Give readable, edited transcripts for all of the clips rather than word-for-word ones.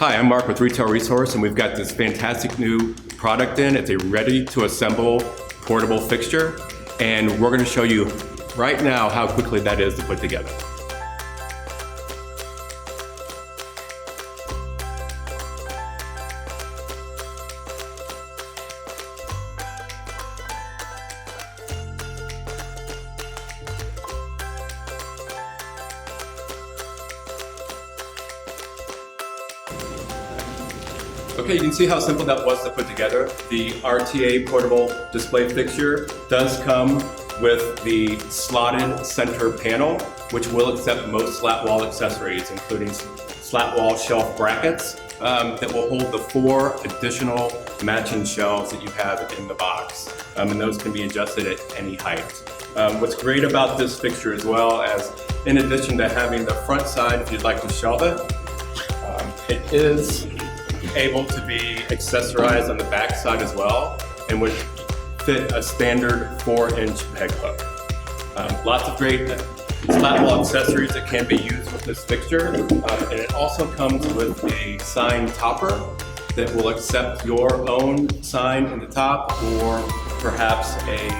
Hi, I'm Mark with Retail Resource, and we've got this fantastic new product in. It's a ready-to-assemble portable fixture, and we're going to show you right now how quickly that is to put together. Okay, you can see how simple that was to put together. The RTA portable display fixture does come with the slotted center panel, which will accept most slat wall accessories, including slat wall shelf brackets that will hold the 4 additional matching shelves that you have in the box. And those can be adjusted at any height. What's great about this fixture as well, as in addition to having the front side, if you'd like to shelve it, it is able to be accessorized on the back side as well, and would fit a standard 4-inch peg hook. Lots of great slat wall accessories that can be used with this fixture, and it also comes with a sign topper that will accept your own sign in the top, or perhaps a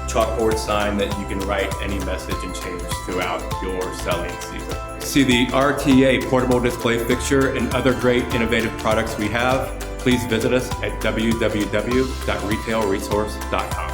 chalkboard sign that you can write any message and change throughout your selling season. See the RTA portable display fixture and other great innovative products we have, please visit us at www.retailresource.com.